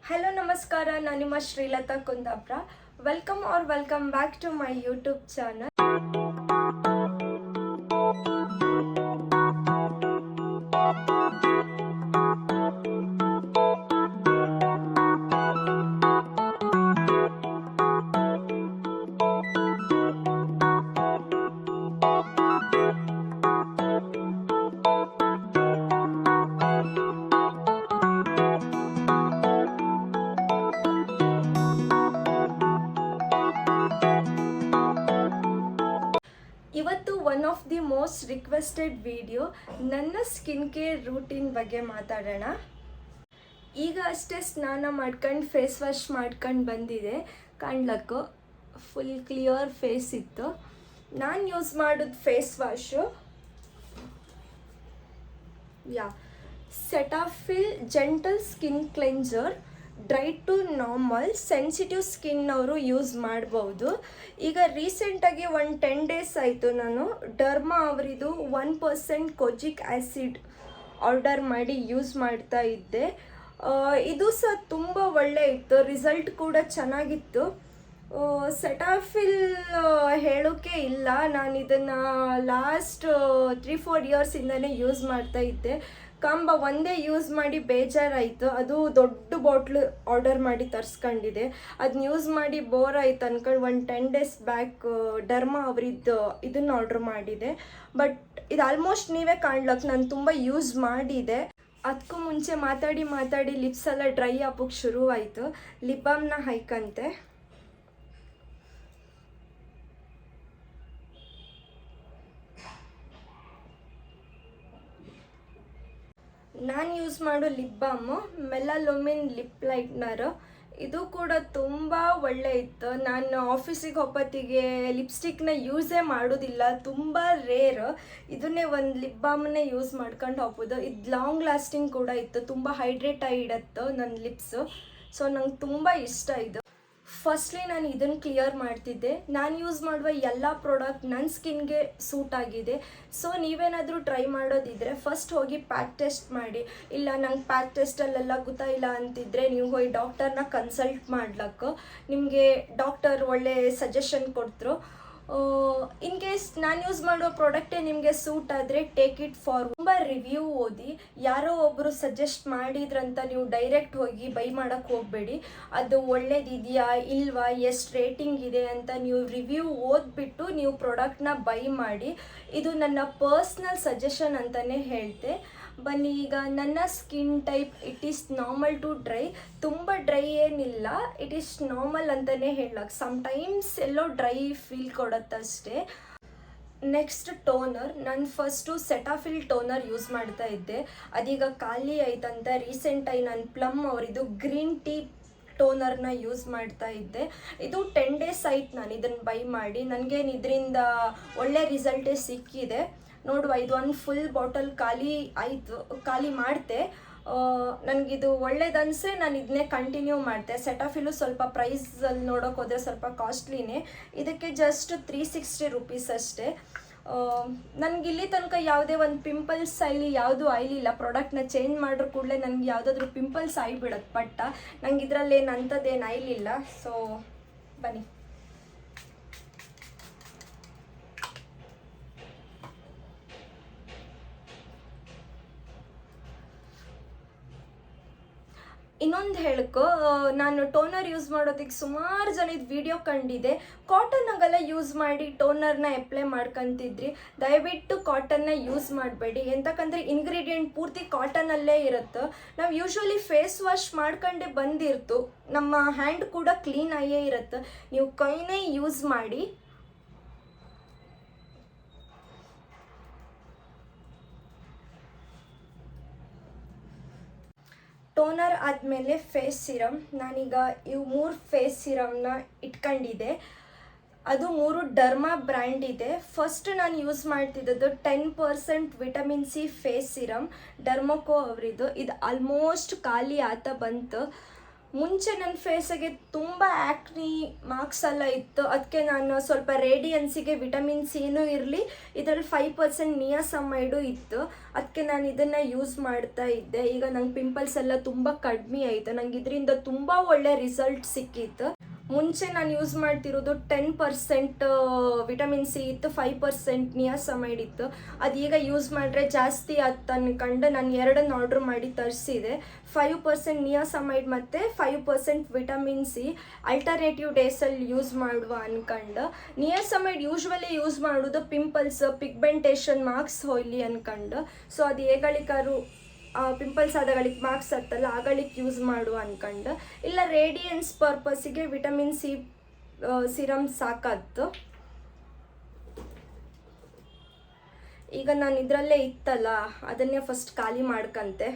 Hello ನಮಸ್ಕಾರ, ನಾನು ನಿಮ್ಮ Srilatha Kundapura. Welcome back to my YouTube channel. ಇವತ್ತು one of the most requested video ನನ್ನ ಸ್ಕಿನ್ ಕೇರ್ ರೂಟೀನ್ ಬಗ್ಗೆ ಮಾತಾಡೋಣ. ಈಗ ಅಷ್ಟೇ ಸ್ನಾನ ಮಾಡ್ಕೊಂಡು ಫೇಸ್ ವಾಶ್ ಮಾಡ್ಕೊಂಡು ಬಂದಿದೆ. ಕಾಣ್ಲಕ್ಕು ಫುಲ್ ಕ್ಲಿಯರ್ ಫೇಸ್ ಇತ್ತು. ನಾನು ಯೂಸ್ ಮಾಡೋದು face wash Cetaphil gentle skin cleanser, dry to normal. Sensitive skin ಅವರು ಯೂಸ್ ಮಾಡ್ಬೋದು. ಈಗ ರೀಸೆಂಟಾಗಿ 10 ಡೇಸ್ ಆಯಿತು ನಾನು ಡರ್ಮಾ ಅವರಿದು 1% ಕೊಜಿಕ್ ಆ್ಯಸಿಡ್ ಆರ್ಡರ್ ಮಾಡಿ ಯೂಸ್ ಮಾಡ್ತಾ ಇದ್ದೆ. ಇದು ಸಹ ತುಂಬ ಒಳ್ಳೆ ಇತ್ತು, ರಿಸಲ್ಟ್ ಕೂಡ ಚೆನ್ನಾಗಿತ್ತು. ಸೆಟಾಫಿಲ್ ಹೇಳೋಕ್ಕೆ ಇಲ್ಲ, ನಾನು ಇದನ್ನು ಲಾಸ್ಟ್ 3-4 ಇಯರ್ಸಿಂದನೇ ಯೂಸ್ ಮಾಡ್ತಾ ಇದ್ದೆ. ಕಾಂಬ ಒಂದೇ ಯೂಸ್ ಮಾಡಿ ಬೇಜಾರಾಯಿತು. ಅದು ದೊಡ್ಡ ಬಾಟ್ಲು ಆರ್ಡರ್ ಮಾಡಿ ತರಿಸ್ಕೊಂಡಿದೆ. ಅದನ್ನ ಯೂಸ್ ಮಾಡಿ ಬೋರ್ ಆಯ್ತು ಅನ್ಕೊಂಡು 10 ಡೇಸ್ ಬ್ಯಾಕ್ ಡರ್ಮಾ ಅವರಿದ್ದು ಇದನ್ನು ಆರ್ಡ್ರ್ ಮಾಡಿದೆ. ಬಟ್ ಇದು ಆಲ್ಮೋಸ್ಟ್ ನೀವೇ ಕಾಣ್ಲಕ್ಕೆ ನಾನು ತುಂಬ ಯೂಸ್ ಮಾಡಿದೆ. ಅದಕ್ಕೂ ಮುಂಚೆ ಮಾತಾಡಿ ಲಿಪ್ಸ್ ಎಲ್ಲ ಡ್ರೈ ಆಗೋಕ್ಕೆ ಶುರುವಾಯಿತು. ಲಿಪ್ ಬಾಮ್ನ ಹಾಯ್ಕಂತೆ. ನಾನು ಯೂಸ್ ಮಾಡೋ ಲಿಪ್ ಬಾಮು ಮೆಲಾಲೋಮಿನ್ ಲಿಪ್ ಲೈಟ್ನರು. ಇದು ಕೂಡ ತುಂಬ ಒಳ್ಳೆ ಇತ್ತು. ನಾನು ಆಫೀಸಿಗೆ ಹೋಗೋತ್ತಿಗೆ ಲಿಪ್ಸ್ಟಿಕ್ನ ಯೂಸೇ ಮಾಡೋದಿಲ್ಲ, ತುಂಬ ರೇರ್. ಇದನ್ನೇ ಒಂದು ಲಿಪ್ ಬಾಮನ್ನೇ ಯೂಸ್ ಮಾಡ್ಕೊಂಡು ಹೋಗ್ಬೋದು. ಇದು ಲಾಂಗ್ ಲಾಸ್ಟಿಂಗ್ ಕೂಡ ಇತ್ತು, ತುಂಬ ಹೈಡ್ರೇಟ್ ಆಗಿಡತ್ತು ನನ್ನ ಲಿಪ್ಸು. ಸೊ ನಂಗೆ ತುಂಬ ಇಷ್ಟ ಇದು. ಫಸ್ಟ್ಲಿ ನಾನು ಇದನ್ನು ಕ್ಲಿಯರ್ ಮಾಡ್ತಿದ್ದೆ. ನಾನು ಯೂಸ್ ಮಾಡುವ ಎಲ್ಲ ಪ್ರಾಡಕ್ಟ್ ನನ್ನ ಸ್ಕಿನ್ಗೆ ಸೂಟ್ ಆಗಿದೆ. ಸೊ ನೀವೇನಾದರೂ ಟ್ರೈ ಮಾಡೋದಿದ್ರೆ ಫಸ್ಟ್ ಹೋಗಿ ಪ್ಯಾಕ್ ಟೆಸ್ಟ್ ಮಾಡಿ. ಇಲ್ಲ ನಂಗೆ ಪ್ಯಾಕ್ ಟೆಸ್ಟಲ್ಲೆಲ್ಲ ಗೊತ್ತಾಯಿಲ್ಲ ಅಂತಿದ್ರೆ ನೀವು ಹೋಗಿ ಡಾಕ್ಟರ್ನ ಕನ್ಸಲ್ಟ್ ಮಾಡ್ಲಕ್ಕೆ. ನಿಮಗೆ ಡಾಕ್ಟರ್ ಒಳ್ಳೆ ಸಜೆಷನ್ ಕೊಡ್ತರು. ಇನ್ ಕೇಸ್ ನಾನು ಯೂಸ್ ಮಾಡೋ ಪ್ರಾಡಕ್ಟೇ ನಿಮಗೆ ಸೂಟ್ ಆದರೆ ಟೇಕ್ ಇಟ್ ಫಾರ್. ತುಂಬ ರಿವ್ಯೂ ಓದಿ, ಯಾರೋ ಒಬ್ಬರು ಸಜೆಸ್ಟ್ ಮಾಡಿದ್ರಂತ ನೀವು ಡೈರೆಕ್ಟ್ ಹೋಗಿ ಬೈ ಮಾಡೋಕ್ಕೆ ಹೋಗಬೇಡಿ. ಅದು ಒಳ್ಳೇದಿದೆಯಾ ಇಲ್ವಾ, ಎಷ್ಟು ರೇಟಿಂಗ್ ಇದೆ ಅಂತ ನೀವು ರಿವ್ಯೂ ಓದ್ಬಿಟ್ಟು ನೀವು ಪ್ರಾಡಕ್ಟ್ನ ಬೈ ಮಾಡಿ. ಇದು ನನ್ನ ಪರ್ಸ್ನಲ್ ಸಜೆಷನ್ ಅಂತಲೇ ಹೇಳ್ತೆ. ಬನ್ನಿ, ಈಗ ನನ್ನ skin type it is normal to dry. ತುಂಬ ಡ್ರೈ ಏನಿಲ್ಲ, ಇಟ್ ಈಸ್ ನಾರ್ಮಲ್ ಅಂತಲೇ ಹೇಳಕ್ಕೆ. ಸಮ್ಟೈಮ್ಸ್ ಎಲ್ಲೋ ಡ್ರೈ ಫೀಲ್ ಕೊಡುತ್ತಷ್ಟೇ. Next toner. ನಾನು ಫಸ್ಟು ಸೆಟಾಫಿಲ್ ಟೋನರ್ ಯೂಸ್ ಮಾಡ್ತಾ ಇದ್ದೆ. ಅದೀಗ ಖಾಲಿ ಆಯ್ತಂತ ರೀಸೆಂಟಾಗಿ ನಾನು ಪ್ಲಮ್ ಅವರಿದು ಗ್ರೀನ್ ಟೀ ಟೋನರ್ನ ಯೂಸ್ ಮಾಡ್ತಾ ಇದ್ದೆ. ಇದು 10 ಡೇಸ್ ಆಯ್ತು ನಾನು ಇದನ್ನು ಬೈ ಮಾಡಿ. ನನಗೇನು ಇದರಿಂದ ಒಳ್ಳೆ ರಿಸಲ್ಟೇ ಸಿಕ್ಕಿದೆ. ನೋಡುವ, ಇದು ಒಂದು ಫುಲ್ ಬಾಟಲ್ ಖಾಲಿ ಮಾಡ್ತೆ. ನನಗಿದು ಒಳ್ಳೇದನ್ಸೆ ನಾನು ಇದನ್ನೇ ಕಂಟಿನ್ಯೂ ಮಾಡ್ತೆ. ಸೆಟಾಫಿಲು ಸ್ವಲ್ಪ ಪ್ರೈಸಲ್ಲಿ ನೋಡೋಕೆ ಹೋದರೆ ಸ್ವಲ್ಪ ಕಾಸ್ಟ್ಲಿನೇ. ಇದಕ್ಕೆ ಜಸ್ಟ್ 360 ರೂಪೀಸ್ ಅಷ್ಟೇ. ನನಗಿಲ್ಲಿ ತನಕ ಯಾವುದೇ ಒಂದು ಪಿಂಪಲ್ಸ್ ಆಗಲಿ ಯಾವುದು ಆಯ್ಲಿಲ್ಲ. ಪ್ರಾಡಕ್ಟ್ನ ಚೇಂಜ್ ಮಾಡಿದ್ರು ಕೂಡಲೇ ನನಗೆ ಯಾವುದಾದ್ರೂ ಪಿಂಪಲ್ಸ್ ಆಗಿಬಿಡತ್ತೆ ಪಟ್ಟ. ನಂಗೆ ಇದರಲ್ಲೇನು ಅಂಥದ್ದೇನು ಆಯ್ಲಿಲ್ಲ. ಸೊ ಬನ್ನಿ. ಇನ್ನೊಂದು ಹೇಳಕ್ಕೋ, ನಾನು ಟೋನರ್ ಯೂಸ್ ಮಾಡೋದಕ್ಕೆ ಸುಮಾರು ಜನದ ವಿಡಿಯೋ ಕಂಡಿದೆ. ಕಾಟನ್ನಾಗೆಲ್ಲ ಯೂಸ್ ಮಾಡಿ ಟೋನರ್ನ ಅಪ್ಲೈ ಮಾಡ್ಕೊತಿದ್ರಿ. ದಯವಿಟ್ಟು ಕಾಟನ್ನ ಯೂಸ್ ಮಾಡಬೇಡಿ. ಎಂತಕ್ಕಂದರೆ ಇಂಗ್ರೀಡಿಯೆಂಟ್ ಪೂರ್ತಿ ಕಾಟನಲ್ಲೇ ಇರುತ್ತೆ. ನಾವು ಯೂಶ್ವಲಿ ಫೇಸ್ ವಾಶ್ ಮಾಡ್ಕೊಂಡೇ ಬಂದಿರ್ತು, ನಮ್ಮ ಹ್ಯಾಂಡ್ ಕೂಡ ಕ್ಲೀನ್ ಆಗೇ ಇರುತ್ತೆ. ನೀವು ಕೈನೇ ಯೂಸ್ ಮಾಡಿ. ಟೋನರ್ ಆದಮೇಲೆ ಫೇಸ್ ಸಿರಮ್. ನಾನೀಗ ಇವು 3 ಫೇಸ್ ಸಿರಮ್ನ ಇಟ್ಕೊಂಡಿದ್ದೆ. ಅದು 3 ಡರ್ಮಾ ಬ್ರ್ಯಾಂಡ್ ಇದೆ. ಫಸ್ಟ್ ನಾನು ಯೂಸ್ ಮಾಡ್ತಿದ್ದದ್ದು 10% vitamin C face serum, Derma Co ಅವರಿದು. ಇದು ಆಲ್ಮೋಸ್ಟ್ ಖಾಲಿ ಆತ ಬಂತು. ಮುಂಚೆ ನನ್ನ ಫೇಸಿಗೆ ತುಂಬ ಆ್ಯಕ್ನಿ ಮಾರ್ಕ್ಸ್ ಎಲ್ಲ ಇತ್ತು. ಅದಕ್ಕೆ ನಾನು ಸ್ವಲ್ಪ ರೇಡಿಯನ್ಸಿಗೆ ವಿಟಮಿನ್ ಸಿನೂ ಇರಲಿ, ಇದರಲ್ಲಿ 5% ನಿಯಾಸಮೈಡು ಇತ್ತು. ಅದಕ್ಕೆ ನಾನು ಇದನ್ನು ಯೂಸ್ ಮಾಡ್ತಾ ಇದ್ದೆ. ಈಗ ನಂಗೆ ಪಿಂಪಲ್ಸ್ ಎಲ್ಲ ತುಂಬ ಕಡಿಮೆ ಆಯಿತು. ನಂಗೆ ಇದರಿಂದ ತುಂಬ ಒಳ್ಳೆ ರಿಸಲ್ಟ್ ಸಿಕ್ಕಿತ್ತು. ಮುಂಚೆ ನಾನು ಯೂಸ್ ಮಾಡ್ತಿರೋದು 10% ವಿಟಮಿನ್ ಸಿ ಇತ್ತು, 5% ನಿಯಾಸಮೈಡ್ ಇತ್ತು. ಅದೀಗ ಯೂಸ್ ಮಾಡಿದ್ರೆ ಜಾಸ್ತಿ ಆಯ್ತು ಅನ್ಕೊಂಡು ನಾನು ಎರಡನ್ನು ಆರ್ಡ್ರ್ ಮಾಡಿ ತರಿಸಿದೆ. 5% ನಿಯಾಸಮೈಡ್ ಮತ್ತು 5% ವಿಟಮಿನ್ ಸಿ ಅಲ್ಟರ್ನೇಟಿವ್ ಡೇಸಲ್ಲಿ ಯೂಸ್ ಮಾಡುವ ಅನ್ಕೊಂಡು. ನಿಯಾಸಮೈಡ್ ಯೂಶ್ವಲಿ ಯೂಸ್ ಮಾಡೋದು ಪಿಂಪಲ್ಸ್, ಪಿಗ್ಮೆಂಟೇಷನ್ ಮಾರ್ಕ್ಸ್ ಹೋಯ್ಲಿ ಅನ್ಕೊಂಡು. ಸೊ ಅದು ಹೇಗಳಿಕಾರು ಪಿಂಪಲ್ಸ್ ಆದಗಳಿಗೆ ಮಾರ್ಕ್ಸ್ ಹತ್ತಲ್ಲ ಆಗಳಿಗೆ ಯೂಸ್ ಮಾಡುವ ಅನ್ಕೊಂಡು. ಇಲ್ಲ ರೇಡಿಯನ್ಸ್ ಪರ್ಪಸ್ಸಿಗೆ ವಿಟಮಿನ್ ಸಿ ಸಿರಮ್ ಸಾಕಾತ್ತು. ಈಗ ನಾನು ಇದರಲ್ಲೇ ಇತ್ತಲ್ಲ ಅದನ್ನೇ ಫಸ್ಟ್ ಖಾಲಿ ಮಾಡ್ಕಂತೆ.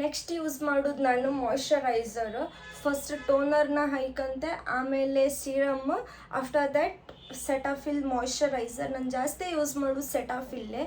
ನೆಕ್ಸ್ಟ್ ಯೂಸ್ ಮಾಡೋದು ನಾನು ಮಾಯ್ಶ್ಚರೈಸರು. ಫಸ್ಟ್ ಟೋನರ್ನ ಹೈಕಂತೆ, ಆಮೇಲೆ serum, after that Cetaphil moisturiser. ನಾನು ಜಾಸ್ತಿ ಯೂಸ್ ಮಾಡೋದು ಸೆಟಾಫಿಲ್ಲೇ.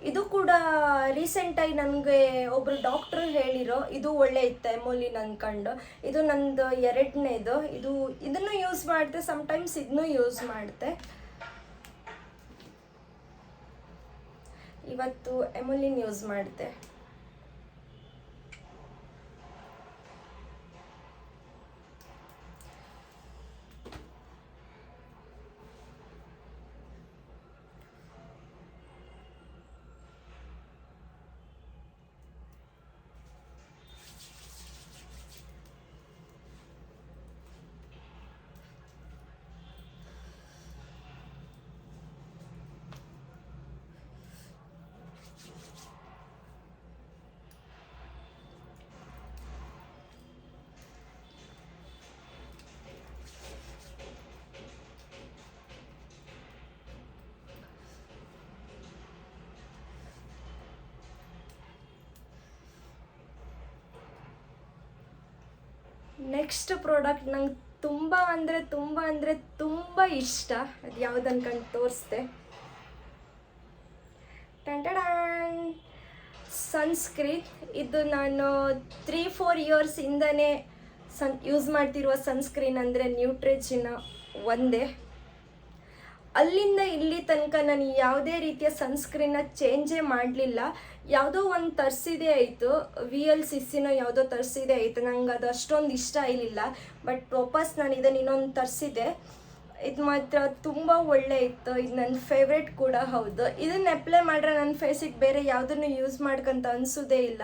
ಇದು ಕೂಡ ರೀಸೆಂಟಾಗಿ ನನಗೆ ಒಬ್ಬರು ಡಾಕ್ಟ್ರು ಹೇಳಿರೋ ಇದು ಒಳ್ಳೆ ಇತ್ತು ಎಮೋಲಿನ್ ಅಂದ್ಕೊಂಡು. ಇದು ನಂದು 2ನೇದು. ಇದನ್ನು ಯೂಸ್ ಮಾಡಿದೆ, ಸಮ್ಟೈಮ್ಸ್ ಇದನ್ನೂ ಯೂಸ್ ಮಾಡಿದೆ. ಇವತ್ತು ಎಮೋಲಿನ್ ಯೂಸ್ ಮಾಡಿದೆ. ನೆಕ್ಸ್ಟ್ ಪ್ರಾಡಕ್ಟ್ ನಂಗೆ ತುಂಬ ಇಷ್ಟ. ಅದು ಯಾವ್ದು ಅನ್ಕೊಂಡು ತೋರಿಸ್ದೆ. ಸನ್ಸ್ಕ್ರೀನ್. ಇದು ನಾನು 3-4 ಇಯರ್ಸಿಂದನೇ ಯೂಸ್ ಮಾಡ್ತಿರುವ ಸನ್ಸ್ಕ್ರೀನ್ ಅಂದರೆ ನ್ಯೂಟ್ರಿಜಿನ ಒಂದೇ. ಅಲ್ಲಿಂದ ಇಲ್ಲಿ ತನಕ ನಾನು ಯಾವುದೇ ರೀತಿಯ ಸನ್ಸ್ಕ್ರೀನ್ನ ಚೇಂಜೇ ಮಾಡಲಿಲ್ಲ. ಯಾವುದೋ ಒಂದು ತರಿಸಿದೆ ಆಯಿತು, VLCCನೋ ಯಾವುದೋ ತರಿಸಿದೆ ಆಯಿತು. ನಂಗೆ ಅದು ಅಷ್ಟೊಂದು ಇಷ್ಟ ಆಗಲಿಲ್ಲ. ಬಟ್ ವಾಪಸ್ ನಾನು ಇದನ್ನು ಇನ್ನೊಂದು ತರಿಸಿದೆ. ಇದು ಮಾತ್ರ ತುಂಬ ಒಳ್ಳೆ ಇತ್ತು. ಇದು ನನ್ನ ಫೇವ್ರೇಟ್ ಕೂಡ ಹೌದು. ಇದನ್ನು ಅಪ್ಲೈ ಮಾಡಿದ್ರೆ ನನ್ನ ಫೇಸಿಗೆ ಬೇರೆ ಯಾವುದನ್ನು ಯೂಸ್ ಮಾಡ್ಕೊಂತ ಅನಿಸೋದೇ ಇಲ್ಲ.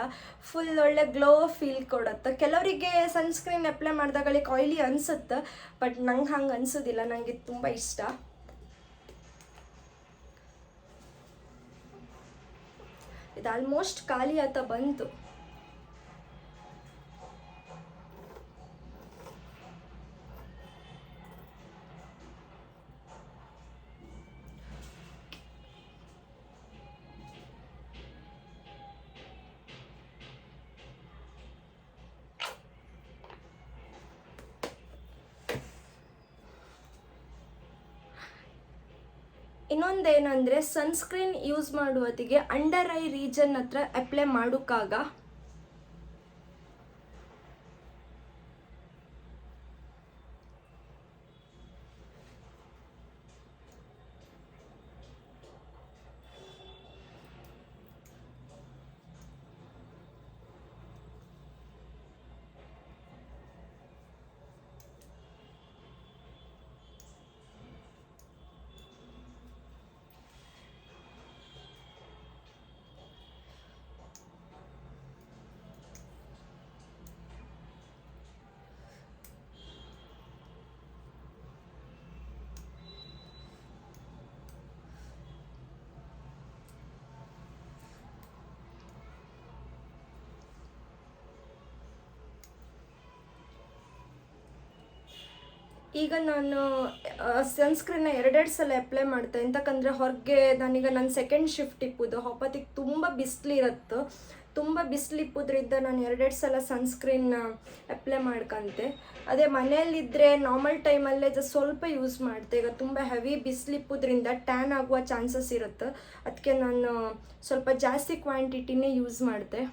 ಫುಲ್ ಒಳ್ಳೆ ಗ್ಲೋ ಫೀಲ್ ಕೊಡುತ್ತೆ. ಕೆಲವರಿಗೆ ಸನ್ಸ್ಕ್ರೀನ್ ಅಪ್ಲೈ ಮಾಡಿದಾಗಳಿಗೆ ಆಯ್ಲಿ ಅನಿಸುತ್ತೆ, ಬಟ್ ನಂಗೆ ಹಂಗೆ ಅನಿಸೋದಿಲ್ಲ. ನನಗೆ ತುಂಬ ಇಷ್ಟ. ಇದು ಆಲ್ಮೋಸ್ಟ್ ಖಾಲಿ ಆತ ಬಂತು. ಇನ್ನೊಂದೇನೆಂದರೆ ಸನ್ಸ್ಕ್ರೀನ್ ಯೂಸ್ ಮಾಡುವತ್ತಿಗೆ ಅಂಡರ್ ಐ ರೀಜನ್ ಹತ್ರ ಅಪ್ಲೈ ಮಾಡೋಕ್ಕಾಗ ಈಗ ನಾನು ಸನ್ಸ್ಕ್ರೀನ್ನ ಎರಡೆರಡು ಸಲ ಅಪ್ಲೈ ಮಾಡ್ತೆ ಎಂತಕ್ಕಂದರೆ ಹೊರಗೆ ನಾನೀಗ ನನ್ನ ಸೆಕೆಂಡ್ ಶಿಫ್ಟ್ ಇಪ್ಪುದು ಹೊಪ್ಪತ್ತಿಗೆ ತುಂಬ ಬಿಸಿಲಿರತ್ತು. ತುಂಬ ಬಿಸಿಲಿಪ್ಪುದ್ರಿಂದ ನಾನು ಎರಡೆರಡು ಸಲ ಸನ್ಸ್ಕ್ರೀನ್ನ ಅಪ್ಲೈ ಮಾಡ್ಕೊಂತೆ. ಅದೇ ಮನೆಯಲ್ಲಿದ್ದರೆ ನಾರ್ಮಲ್ ಟೈಮಲ್ಲೇ ಜಸ್ಟ್ ಸ್ವಲ್ಪ ಯೂಸ್ ಮಾಡ್ತೆ. ಈಗ ತುಂಬ ಹೆವಿ ಬಿಸಿಲಿಪ್ಪುದ್ರಿಂದ ಟ್ಯಾನ್ ಆಗುವ ಚಾನ್ಸಸ್ ಇರುತ್ತೆ. ಅದಕ್ಕೆ ನಾನು ಸ್ವಲ್ಪ ಜಾಸ್ತಿ ಕ್ವಾಂಟಿಟಿನೇ ಯೂಸ್ ಮಾಡಿದೆ.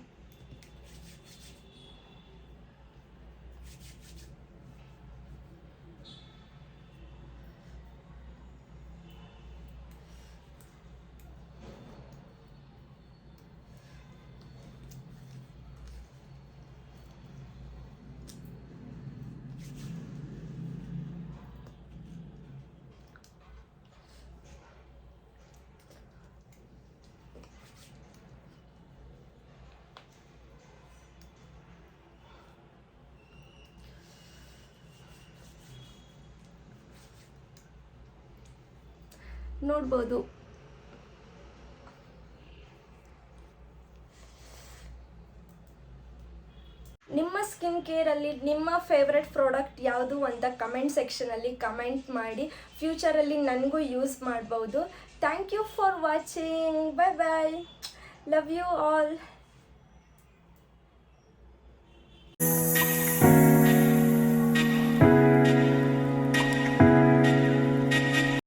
ನೋಡ್ಬೋದು ನಿಮ್ಮ ಸ್ಕಿನ್ ಕೇರಲ್ಲಿ ನಿಮ್ಮ ಫೇವ್ರೆಟ್ ಪ್ರಾಡಕ್ಟ್ ಯಾವುದು ಅಂತ ಕಮೆಂಟ್ ಸೆಕ್ಷನಲ್ಲಿ ಕಮೆಂಟ್ ಮಾಡಿ. ಫ್ಯೂಚರಲ್ಲಿ ನನಗೂ ಯೂಸ್ ಮಾಡ್ಬೋದು. Thank you for watching. Bye bye. Love you all.